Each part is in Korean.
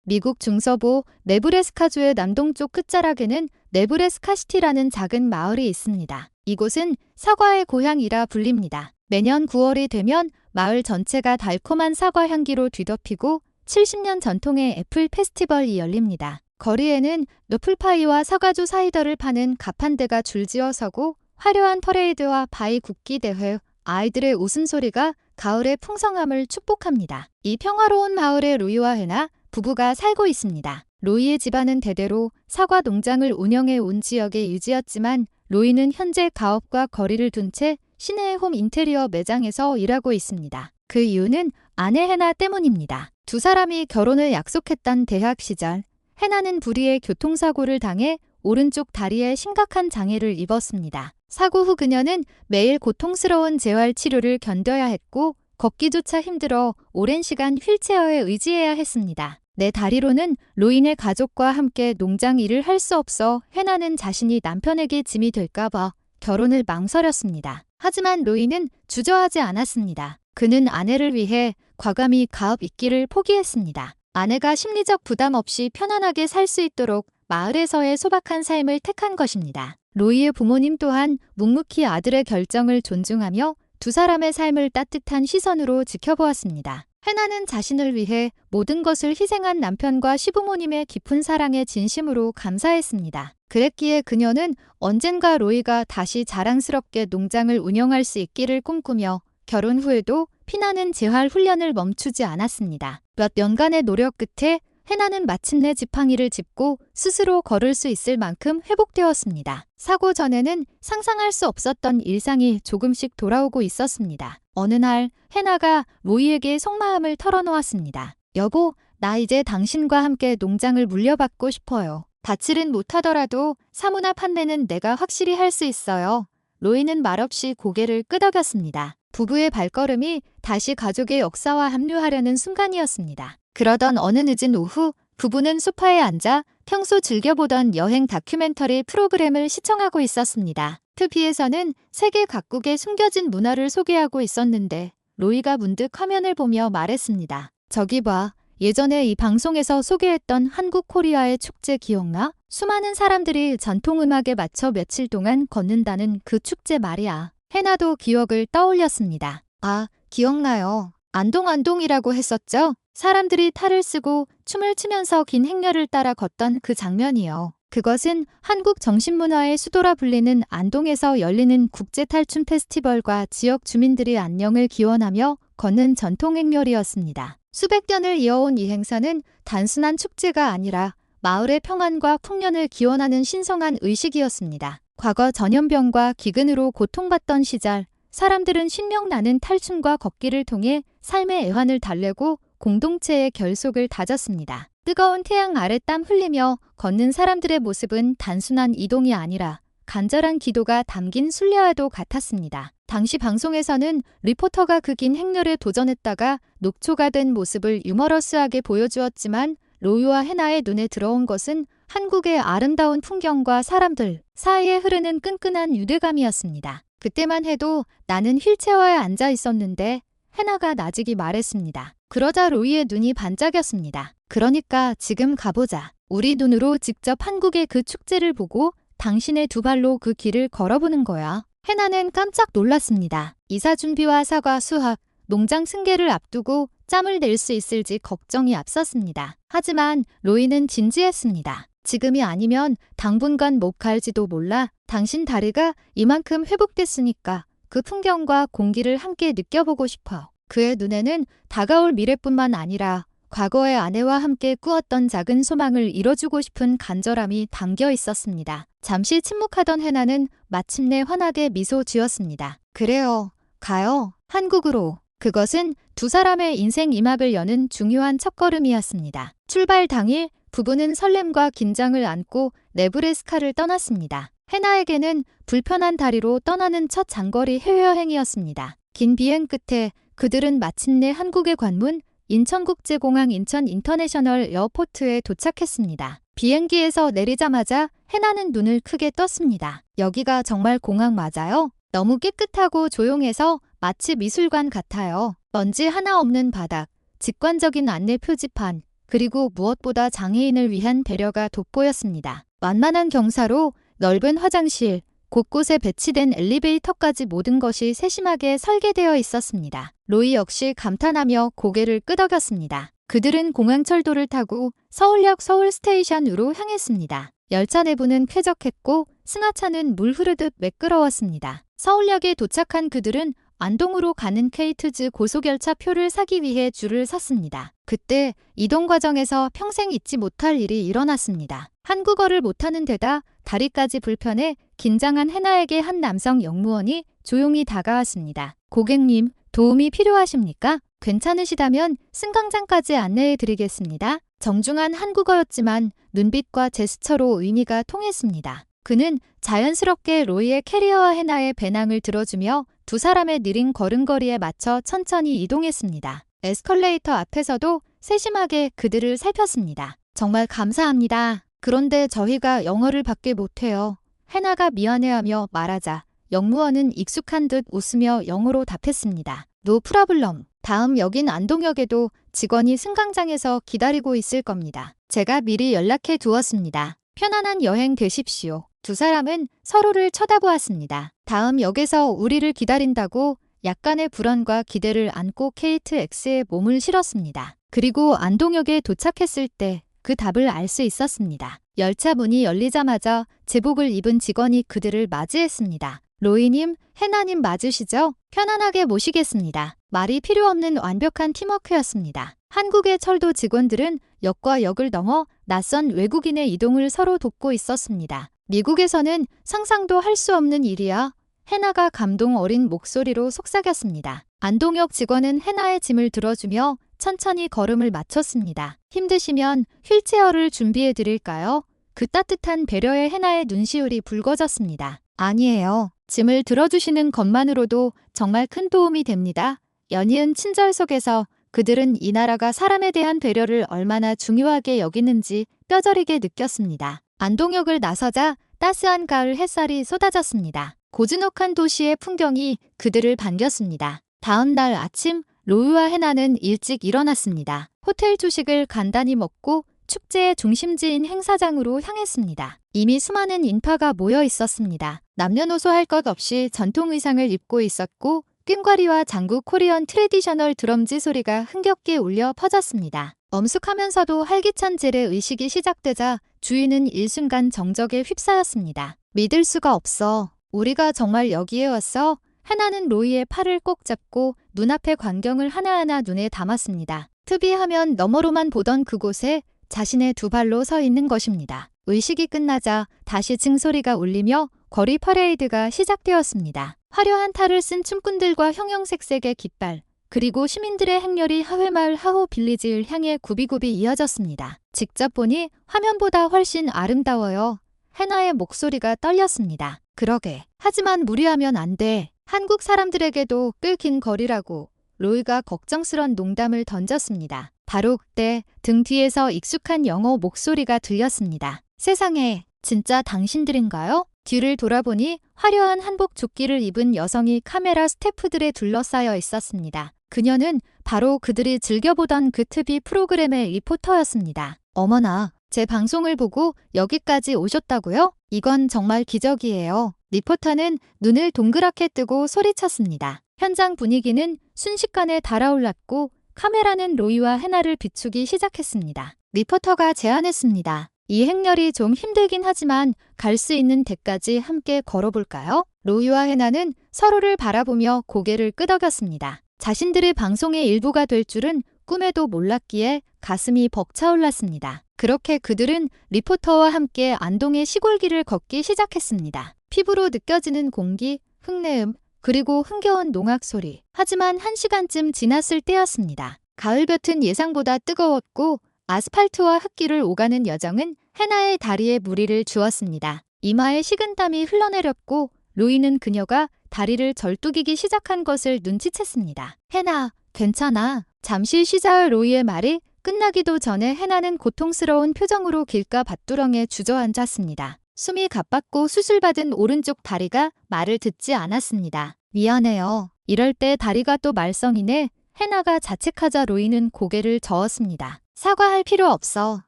미국 중서부 네브래스카주의 남동쪽 끝자락에는 네브래스카시티라는 작은 마을이 있습니다. 이곳은 사과의 고향이라 불립니다. 매년 9월이 되면 마을 전체가 달콤한 사과 향기로 뒤덮이고 70년 전통의 애플 페스티벌이 열립니다. 거리에는 애플파이와 사과주 사이다를 파는 가판대가 줄지어 서고 화려한 퍼레이드와 바위 굽기 대회, 아이들의 웃음소리가 가을의 풍성함을 축복합니다. 이 평화로운 마을에 로이와 해나 부부가 살고 있습니다. 로이의 집안은 대대로 사과 농장을 운영해 온 지역의 유지였지만 로이는 현재 가업과 거리를 둔 채 시내의 홈 인테리어 매장에서 일하고 있습니다. 그 이유는 아내 해나 때문입니다. 두 사람이 결혼을 약속했던 대학 시절, 해나는 불의의 교통사고를 당해 오른쪽 다리에 심각한 장애를 입었습니다. 사고 후 그녀는 매일 고통스러운 재활 치료를 견뎌야 했고 걷기조차 힘들어 오랜 시간 휠체어에 의지해야 했습니다. 내 다리로는 로이네 가족과 함께 농장 일을 할 수 없어 해나는 자신이 남편에게 짐이 될까봐 결혼을 망설였습니다. 하지만 로이는 주저하지 않았습니다. 그는 아내를 위해 과감히 가업 잇기를 포기했습니다. 아내가 심리적 부담 없이 편안하게 살 수 있도록 마을에서의 소박한 삶을 택한 것입니다. 로이의 부모님 또한 묵묵히 아들의 결정을 존중하며 두 사람의 삶을 따뜻한 시선으로 지켜보았습니다. 해나는 자신을 위해 모든 것을 희생한 남편과 시부모님의 깊은 사랑에 진심으로 감사했습니다. 그랬기에 그녀는 언젠가 로이가 다시 자랑스럽게 농장을 운영할 수 있기를 꿈꾸며 결혼 후에도 피나는 재활 훈련을 멈추지 않았습니다. 몇 년간의 노력 끝에 해나는 마침내 지팡이를 짚고 스스로 걸을 수 있을 만큼 회복되었습니다. 사고 전에는 상상할 수 없었던 일상이 조금씩 돌아오고 있었습니다. 어느 날 해나가 로이에게 속마음을 털어놓았습니다. 여보, 나 이제 당신과 함께 농장을 물려받고 싶어요. 밭일은 못하더라도 사무나 판매는 내가 확실히 할 수 있어요. 로이는 말없이 고개를 끄덕였습니다. 부부의 발걸음이 다시 가족의 역사와 합류하려는 순간이었습니다. 그러던 어느 늦은 오후, 부부는 소파에 앉아 평소 즐겨보던 여행 다큐멘터리 프로그램을 시청하고 있었습니다. TV에서는 세계 각국의 숨겨진 문화를 소개하고 있었는데 로이가 문득 화면을 보며 말했습니다. 저기 봐, 예전에 이 방송에서 소개했던 한국 코리아의 축제 기억나? 수많은 사람들이 전통음악에 맞춰 며칠 동안 걷는다는 그 축제 말이야. 해나도 기억을 떠올렸습니다. 아, 기억나요. 안동이라고 했었죠? 사람들이 탈을 쓰고 춤을 추면서 긴 행렬을 따라 걷던 그 장면이요. 그것은 한국 정신문화의 수도라 불리는 안동에서 열리는 국제탈춤 페스티벌과 지역 주민들이 안녕을 기원하며 걷는 전통 행렬이었습니다. 수백 년을 이어온 이 행사는 단순한 축제가 아니라 마을의 평안과 풍년을 기원하는 신성한 의식이었습니다. 과거 전염병과 기근으로 고통받던 시절, 사람들은 신명나는 탈춤과 걷기를 통해 삶의 애환을 달래고 공동체의 결속을 다졌습니다. 뜨거운 태양 아래 땀 흘리며 걷는 사람들의 모습은 단순한 이동이 아니라 간절한 기도가 담긴 순례와도 같았습니다. 당시 방송에서는 리포터가 그 긴 행렬에 도전했다가 녹초가 된 모습을 유머러스하게 보여주었지만 로이와 해나의 눈에 들어온 것은 한국의 아름다운 풍경과 사람들 사이에 흐르는 끈끈한 유대감이었습니다. 그때만 해도 나는 휠체어에 앉아 있었는데 해나가 나직이 말했습니다. 그러자 로이의 눈이 반짝였습니다. 그러니까 지금 가보자. 우리 눈으로 직접 한국의 그 축제를 보고 당신의 두 발로 그 길을 걸어보는 거야. 해나는 깜짝 놀랐습니다. 이사 준비와 사과 수확, 농장 승계를 앞두고 짬을 낼 수 있을지 걱정이 앞섰습니다. 하지만 로이는 진지했습니다. 지금이 아니면 당분간 못 갈지도 몰라. 당신 다리가 이만큼 회복됐으니까 그 풍경과 공기를 함께 느껴보고 싶어. 그의 눈에는 다가올 미래뿐만 아니라 과거의 아내와 함께 꾸었던 작은 소망을 이뤄주고 싶은 간절함이 담겨 있었습니다. 잠시 침묵하던 해나는 마침내 환하게 미소 지었습니다. 그래요. 가요. 한국으로. 그것은 두 사람의 인생 이막을 여는 중요한 첫걸음이었습니다. 출발 당일 부부는 설렘과 긴장을 안고 네브래스카를 떠났습니다. 해나에게는 불편한 다리로 떠나는 첫 장거리 해외여행이었습니다. 긴 비행 끝에 그들은 마침내 한국의 관문 인천국제공항 인천 인터내셔널 에어포트에 도착했습니다. 비행기에서 내리자마자 해나는 눈을 크게 떴습니다. 여기가 정말 공항 맞아요? 너무 깨끗하고 조용해서 마치 미술관 같아요. 먼지 하나 없는 바닥, 직관적인 안내 표지판, 그리고 무엇보다 장애인을 위한 배려가 돋보였습니다. 완만한 경사로 넓은 화장실, 곳곳에 배치된 엘리베이터까지 모든 것이 세심하게 설계되어 있었습니다. 로이 역시 감탄하며 고개를 끄덕였습니다. 그들은 공항철도를 타고 서울역 서울스테이션으로 향했습니다. 열차 내부는 쾌적했고 승하차는 물 흐르듯 매끄러웠습니다. 서울역에 도착한 그들은 안동으로 가는 케이트즈 고속열차 표를 사기 위해 줄을 섰습니다. 그때 이동 과정에서 평생 잊지 못할 일이 일어났습니다. 한국어를 못하는 데다 다리까지 불편해 긴장한 해나에게 한 남성 영무원이 조용히 다가왔습니다. 고객님, 도움이 필요하십니까? 괜찮으시다면 승강장까지 안내해 드리겠습니다. 정중한 한국어였지만 눈빛과 제스처로 의미가 통했습니다. 그는 자연스럽게 로이의 캐리어와 해나의 배낭을 들어주며 두 사람의 느린 걸음걸이에 맞춰 천천히 이동했습니다. 에스컬레이터 앞에서도 세심하게 그들을 살폈습니다. 정말 감사합니다. 그런데 저희가 영어를 밖에 못해요. 해나가 미안해하며 말하자 영무원은 익숙한 듯 웃으며 영어로 답했습니다. 노 프라블럼. 다음 역인 안동역에도 직원이 승강장에서 기다리고 있을 겁니다. 제가 미리 연락해 두었습니다. 편안한 여행 되십시오. 두 사람은 서로를 쳐다보았습니다. 다음 역에서 우리를 기다린다고 약간의 불안과 기대를 안고 KTX에 몸을 실었습니다. 그리고 안동역에 도착했을 때 그 답을 알 수 있었습니다. 열차 문이 열리자마자 제복을 입은 직원이 그들을 맞이했습니다. 로이님, 해나님 맞으시죠? 편안하게 모시겠습니다. 말이 필요 없는 완벽한 팀워크였습니다. 한국의 철도 직원들은 역과 역을 넘어 낯선 외국인의 이동을 서로 돕고 있었습니다. 미국에서는 상상도 할 수 없는 일이야. 해나가 감동 어린 목소리로 속삭였습니다. 안동역 직원은 해나의 짐을 들어주며 천천히 걸음을 맞췄습니다. 힘드시면 휠체어를 준비해 드릴까요? 그 따뜻한 배려에 해나의 눈시울이 붉어졌습니다. 아니에요. 짐을 들어주시는 것만으로도 정말 큰 도움이 됩니다. 연이은 친절 속에서 그들은 이 나라가 사람에 대한 배려를 얼마나 중요하게 여기는지 뼈저리게 느꼈습니다. 안동역을 나서자 따스한 가을 햇살이 쏟아졌습니다. 고즈넉한 도시의 풍경이 그들을 반겼습니다. 다음 날 아침 로이와 해나는 일찍 일어났습니다. 호텔 조식을 간단히 먹고 축제의 중심지인 행사장으로 향했습니다. 이미 수많은 인파가 모여 있었습니다. 남녀노소 할 것 없이 전통 의상을 입고 있었고 꽹과리와 장구 코리언 트레디셔널 드럼지 소리가 흥겹게 울려 퍼졌습니다. 엄숙하면서도 활기찬 젤의 의식이 시작되자 주인은 일순간 정적에 휩싸였습니다. 믿을 수가 없어. 우리가 정말 여기에 왔어? 해나는 로이의 팔을 꼭 잡고 눈앞의 광경을 하나하나 눈에 담았습니다. 트비하면 너머로만 보던 그곳에 자신의 두 발로 서 있는 것입니다. 의식이 끝나자 다시 징소리가 울리며 거리 퍼레이드가 시작되었습니다. 화려한 탈을 쓴 춤꾼들과 형형색색의 깃발, 그리고 시민들의 행렬이 하회마을 하호 빌리지를 향해 굽이굽이 이어졌습니다. 직접 보니 화면보다 훨씬 아름다워요. 해나의 목소리가 떨렸습니다. 그러게. 하지만 무리하면 안 돼. 한국 사람들에게도 꽤 긴 거리라고. 로이가 걱정스런 농담을 던졌습니다. 바로 그때 등 뒤에서 익숙한 영어 목소리가 들렸습니다. 세상에, 진짜 당신들인가요? 뒤를 돌아보니 화려한 한복 조끼를 입은 여성이 카메라 스태프들에 둘러싸여 있었습니다. 그녀는 바로 그들이 즐겨보던 그 TV 프로그램의 리포터였습니다. 어머나, 제 방송을 보고 여기까지 오셨다고요? 이건 정말 기적이에요. 리포터는 눈을 동그랗게 뜨고 소리쳤습니다. 현장 분위기는 순식간에 달아올랐고 카메라는 로이와 해나를 비추기 시작했습니다. 리포터가 제안했습니다. 이 행렬이 좀 힘들긴 하지만 갈 수 있는 데까지 함께 걸어볼까요? 로이와 해나는 서로를 바라보며 고개를 끄덕였습니다. 자신들의 방송의 일부가 될 줄은 꿈에도 몰랐기에 가슴이 벅차올랐습니다. 그렇게 그들은 리포터와 함께 안동의 시골길을 걷기 시작했습니다. 피부로 느껴지는 공기, 흙내음, 그리고 흥겨운 농악 소리. 하지만 1시간쯤 지났을 때였습니다. 가을볕은 예상보다 뜨거웠고 아스팔트와 흙길을 오가는 여정은 해나의 다리에 무리를 주었습니다. 이마에 식은땀이 흘러내렸고 로이는 그녀가 다리를 절뚝이기 시작한 것을 눈치챘습니다. 해나, 괜찮아. 잠시 쉬자. 로이의 말이 끝나기도 전에 해나는 고통스러운 표정으로 길가 밭두렁에 주저앉았습니다. 숨이 가빴고 수술받은 오른쪽 다리가 말을 듣지 않았습니다. 미안해요. 이럴 때 다리가 또 말썽이네. 해나가 자책하자 로이는 고개를 저었습니다. 사과할 필요 없어.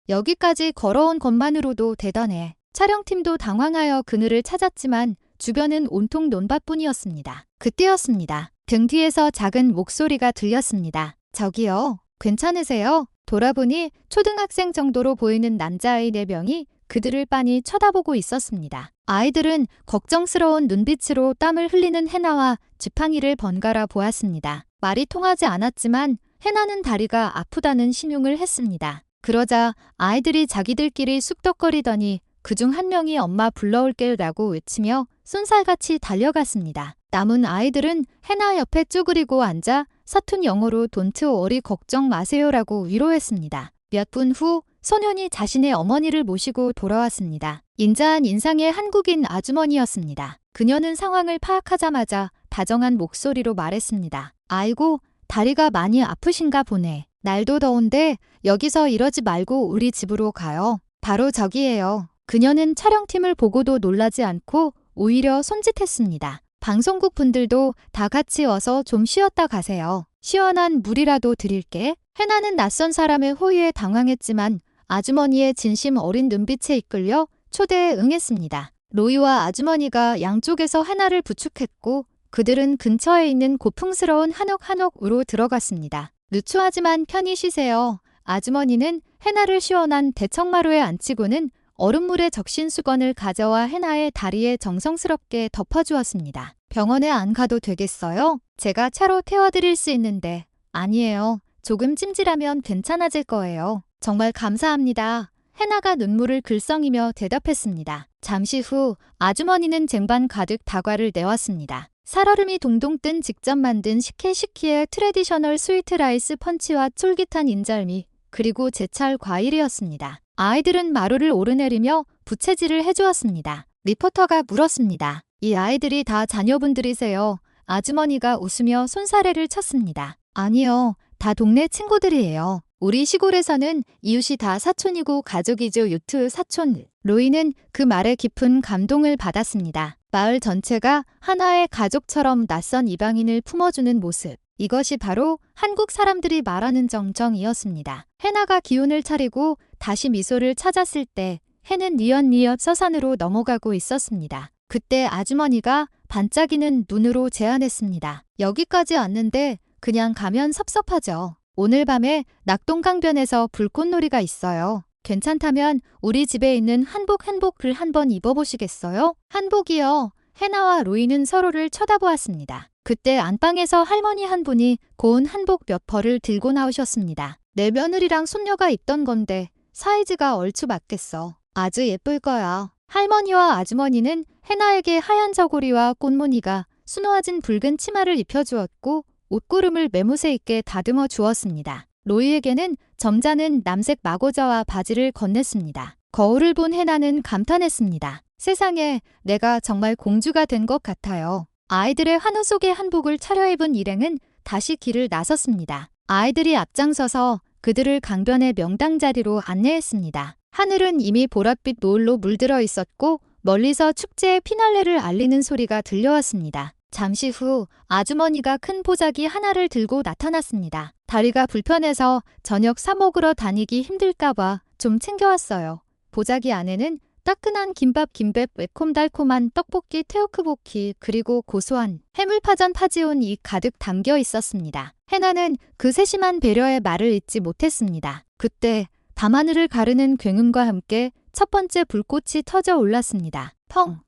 여기까지 걸어온 것만으로도 대단해. 촬영팀도 당황하여 그늘을 찾았지만 주변은 온통 논밭뿐이었습니다. 그때였습니다. 등 뒤에서 작은 목소리가 들렸습니다. 저기요, 괜찮으세요? 돌아보니 초등학생 정도로 보이는 남자아이 4명이 그들을 빤히 쳐다보고 있었습니다. 아이들은 걱정스러운 눈빛으로 땀을 흘리는 해나와 지팡이를 번갈아 보았습니다. 말이 통하지 않았지만 해나는 다리가 아프다는 신용을 했습니다. 그러자 아이들이 자기들끼리 쑥덕거리더니 그중 한 명이 엄마 불러올게라고 외치며 쏜살같이 달려갔습니다. 남은 아이들은 해나 옆에 쭈그리고 앉아 서툰 영어로 "Don't worry, 걱정 마세요라고 위로했습니다. 몇 분 후 소년이 자신의 어머니를 모시고 돌아왔습니다. 인자한 인상의 한국인 아주머니였습니다. 그녀는 상황을 파악하자마자 다정한 목소리로 말했습니다. 아이고, 다리가 많이 아프신가 보네. 날도 더운데 여기서 이러지 말고 우리 집으로 가요. 바로 저기예요. 그녀는 촬영팀을 보고도 놀라지 않고 오히려 손짓했습니다. 방송국 분들도 다 같이 와서 좀 쉬었다 가세요. 시원한 물이라도 드릴게. 해나는 낯선 사람의 호의에 당황했지만 아주머니의 진심 어린 눈빛에 이끌려 초대에 응했습니다. 로이와 아주머니가 양쪽에서 하나를 부축했고 그들은 근처에 있는 고풍스러운 한옥으로 들어갔습니다. 누추하지만 편히 쉬세요. 아주머니는 해나를 시원한 대청마루에 앉히고는 얼음물에 적신 수건을 가져와 해나의 다리에 정성스럽게 덮어주었습니다. 병원에 안 가도 되겠어요? 제가 차로 태워드릴 수 있는데. 아니에요. 조금 찜질하면 괜찮아질 거예요. 정말 감사합니다. 해나가 눈물을 글썽이며 대답했습니다. 잠시 후 아주머니는 쟁반 가득 다과를 내왔습니다. 살얼음이 동동 뜬 직접 만든 시키의 트레디셔널 스위트 라이스 펀치와 쫄깃한 인절미, 그리고 제철 과일이었습니다. 아이들은 마루를 오르내리며 부채질을 해주었습니다. 리포터가 물었습니다. 이 아이들이 다 자녀분들이세요? 아주머니가 웃으며 손사래를 쳤습니다. 아니요, 다 동네 친구들이에요. 우리 시골에서는 이웃이 다 사촌이고 가족이죠. 유트 사촌. 로이는 그 말에 깊은 감동을 받았습니다. 마을 전체가 하나의 가족처럼 낯선 이방인을 품어주는 모습. 이것이 바로 한국 사람들이 말하는 정정이었습니다. 해나가 기운을 차리고 다시 미소를 찾았을 때 해는 니엇니엇 서산으로 넘어가고 있었습니다. 그때 아주머니가 반짝이는 눈으로 제안했습니다. 여기까지 왔는데 그냥 가면 섭섭하죠. 오늘 밤에 낙동강변에서 불꽃놀이가 있어요. 괜찮다면 우리 집에 있는 한복을 한번 입어보시겠어요? 한복이요. 해나와 로이는 서로를 쳐다보았습니다. 그때 안방에서 할머니 한 분이 고운 한복 몇 벌을 들고 나오셨습니다. 내 며느리랑 손녀가 입던 건데 사이즈가 얼추 맞겠어. 아주 예쁠 거야. 할머니와 아주머니는 해나에게 하얀 저고리와 꽃무늬가 수놓아진 붉은 치마를 입혀주었고 옷고름을 매무새 있게 다듬어 주었습니다. 로이에게는 점잖은 남색 마고자와 바지를 건넸습니다. 거울을 본 해나는 감탄했습니다. 세상에, 내가 정말 공주가 된 것 같아요. 아이들의 환호 속의 한복을 차려입은 일행은 다시 길을 나섰습니다. 아이들이 앞장서서 그들을 강변의 명당 자리로 안내했습니다. 하늘은 이미 보랏빛 노을로 물들어 있었고 멀리서 축제의 피날레를 알리는 소리가 들려왔습니다. 잠시 후 아주머니가 큰 보자기 하나를 들고 나타났습니다. 다리가 불편해서 저녁 사 먹으러 다니기 힘들까봐 좀 챙겨왔어요. 보자기 안에는 따끈한 김밥, 매콤달콤한 떡볶이, 테오크보키, 그리고 고소한 해물파전 파지온이 가득 담겨 있었습니다. 해나는 그 세심한 배려의 말을 잊지 못했습니다. 그때 밤하늘을 가르는 굉음과 함께 첫 번째 불꽃이 터져 올랐습니다.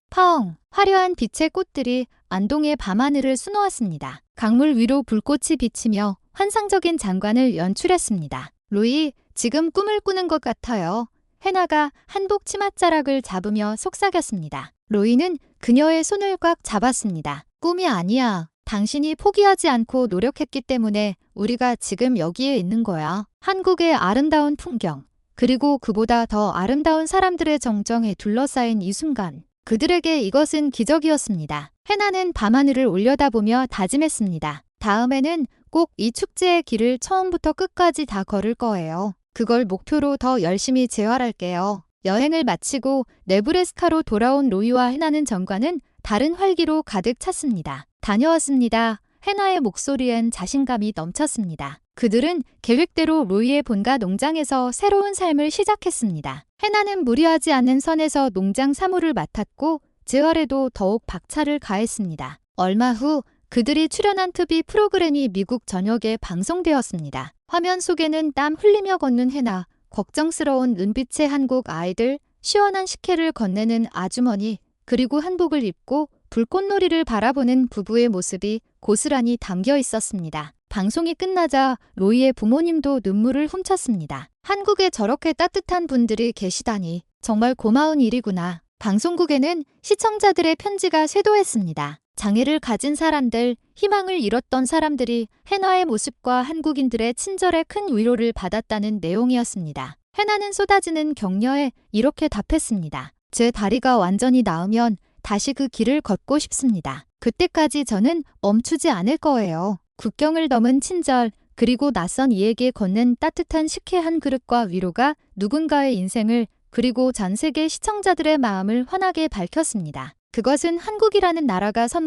펑! 화려한 빛의 꽃들이 안동의 밤하늘을 수놓았습니다. 강물 위로 불꽃이 비치며 환상적인 장관을 연출했습니다. 로이, 지금 꿈을 꾸는 것 같아요. 해나가 한복 치맛자락을 잡으며 속삭였습니다. 로이는 그녀의 손을 꽉 잡았습니다. 꿈이 아니야. 당신이 포기하지 않고 노력했기 때문에 우리가 지금 여기에 있는 거야. 한국의 아름다운 풍경, 그리고 그보다 더 아름다운 사람들의 정정에 둘러싸인 이 순간. 그들에게 이것은 기적이었습니다. 해나는 밤하늘을 올려다보며 다짐했습니다. 다음에는 꼭 이 축제의 길을 처음부터 끝까지 다 걸을 거예요. 그걸 목표로 더 열심히 재활할게요. 여행을 마치고 네브래스카로 돌아온 로이와 해나는 정과는 다른 활기로 가득 찼습니다. 다녀왔습니다. 해나의 목소리엔 자신감이 넘쳤습니다. 그들은 계획대로 로이의 본가 농장에서 새로운 삶을 시작했습니다. 해나는 무리하지 않은 선에서 농장 사무를 맡았고 재활에도 더욱 박차를 가했습니다. 얼마 후 그들이 출연한 TV 프로그램이 미국 전역에 방송되었습니다. 화면 속에는 땀 흘리며 걷는 해나, 걱정스러운 눈빛의 한국 아이들, 시원한 식혜를 건네는 아주머니, 그리고 한복을 입고 불꽃놀이를 바라보는 부부의 모습이 고스란히 담겨 있었습니다. 방송이 끝나자 로이의 부모님도 눈물을 훔쳤습니다. 한국에 저렇게 따뜻한 분들이 계시다니 정말 고마운 일이구나. 방송국에는 시청자들의 편지가 쇄도했습니다. 장애를 가진 사람들, 희망을 잃었던 사람들이 해나의 모습과 한국인들의 친절에 큰 위로를 받았다는 내용이었습니다. 해나는 쏟아지는 격려에 이렇게 답했습니다. 제 다리가 완전히 나으면 다시 그 길을 걷고 싶습니다. 그때까지 저는 멈추지 않을 거예요. 국경을 넘은 친절, 그리고 낯선 이에게 건넨 따뜻한 식혜 한 그릇과 위로가 누군가의 인생을 그리고 전 세계 시청자들의 마음을 환하게 밝혔습니다. 그것은 한국이라는 나라가 선물